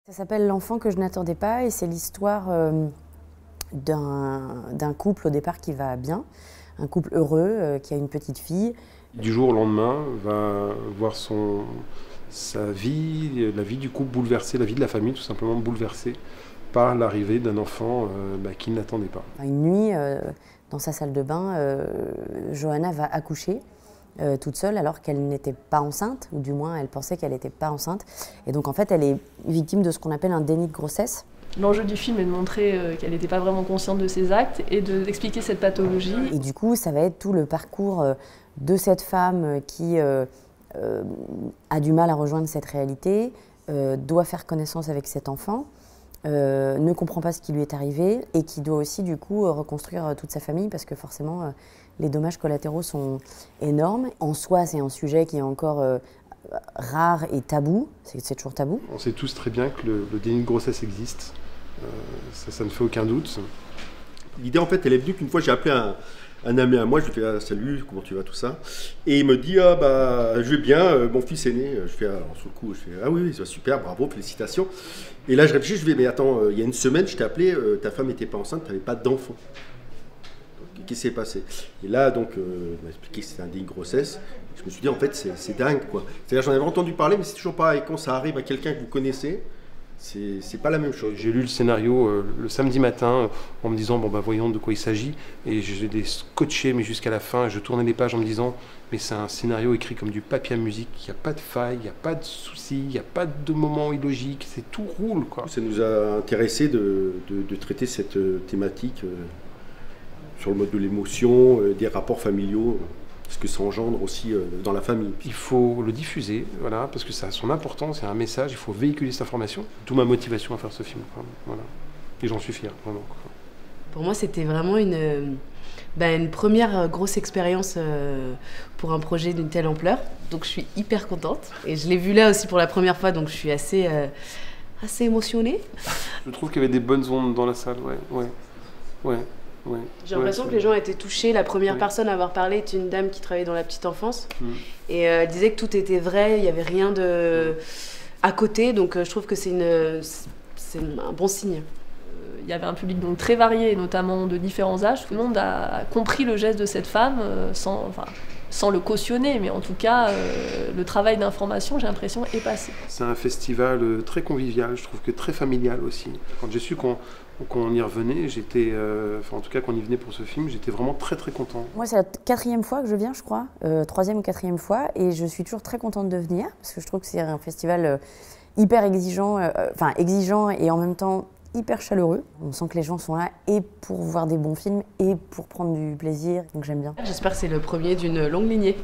Ça s'appelle L'enfant que je n'attendais pas et c'est l'histoire d'un couple au départ qui va bien, un couple heureux qui a une petite fille. Du jour au lendemain, va voir sa vie, la vie du couple bouleversée, la vie de la famille tout simplement bouleversée par l'arrivée d'un enfant qu'il n'attendait pas. Une nuit, dans sa salle de bain, Johanna va accoucher. Toute seule alors qu'elle n'était pas enceinte, ou du moins elle pensait qu'elle n'était pas enceinte. Et donc en fait elle est victime de ce qu'on appelle un déni de grossesse. L'enjeu du film est de montrer qu'elle n'était pas vraiment consciente de ses actes et d'expliquer cette pathologie. Et du coup ça va être tout le parcours de cette femme qui a du mal à rejoindre cette réalité, doit faire connaissance avec cet enfant, ne comprend pas ce qui lui est arrivé et qui doit aussi du coup reconstruire toute sa famille parce que forcément les dommages collatéraux sont énormes. En soi c'est un sujet qui est encore rare et tabou, c'est toujours tabou. On sait tous très bien que le déni de grossesse existe, ça ne fait aucun doute. L'idée en fait elle est venue qu'une fois j'ai appelé un ami à moi, je lui fais salut, comment tu vas, tout ça. Et il me dit je vais bien, mon fils est né. Je fais sur le coup, je fais ah oui, ça va super, bravo, félicitations. Et là je réfléchis, je vais mais attends, il y a une semaine je t'ai appelé, ta femme n'était pas enceinte, tu n'avais pas d'enfant. Qu'est-ce qui s'est passé? Et là donc il m'a expliqué que c'était un déni de grossesse. Je me suis dit en fait c'est dingue quoi. C'est-à-dire j'en avais entendu parler mais c'est toujours pareil, quand ça arrive à quelqu'un que vous connaissez, c'est pas la même chose. J'ai lu le scénario le samedi matin en me disant voyons de quoi il s'agit et j'ai des scotché mais jusqu'à la fin je tournais les pages en me disant mais c'est un scénario écrit comme du papier à musique, il n'y a pas de faille, il n'y a pas de soucis, il n'y a pas de moment illogique, c'est tout roule quoi. Ça nous a intéressé de traiter cette thématique sur le mode de l'émotion, des rapports familiaux. Ce que ça engendre aussi dans la famille. Il faut le diffuser, voilà, parce que ça a son importance, c'est un message, il faut véhiculer cette information. D'où ma motivation à faire ce film, voilà. Et j'en suis fier, vraiment. Pour moi, c'était vraiment une première grosse expérience pour un projet d'une telle ampleur. Donc je suis hyper contente. Et je l'ai vu là aussi pour la première fois, donc je suis assez émotionnée. Je trouve qu'il y avait des bonnes ondes dans la salle, ouais. J'ai l'impression que les gens étaient touchés. La première personne à avoir parlé était une dame qui travaillait dans la petite enfance. Et elle disait que tout était vrai, il n'y avait rien à côté. Donc je trouve que c'est un bon signe. Il y avait un public donc très varié, notamment de différents âges. Tout le monde a compris le geste de cette femme sans le cautionner, mais en tout cas, le travail d'information, j'ai l'impression, est passé. C'est un festival très convivial, je trouve que très familial aussi. Quand j'ai su qu'on y revenait, j'étais, en tout cas qu'on y venait pour ce film, j'étais vraiment très très content. Moi c'est la 4e fois que je viens je crois, 3e ou 4e fois et je suis toujours très contente de venir parce que je trouve que c'est un festival hyper exigeant, exigeant et en même temps hyper chaleureux. On sent que les gens sont là et pour voir des bons films et pour prendre du plaisir, donc j'aime bien. J'espère que c'est le premier d'une longue lignée.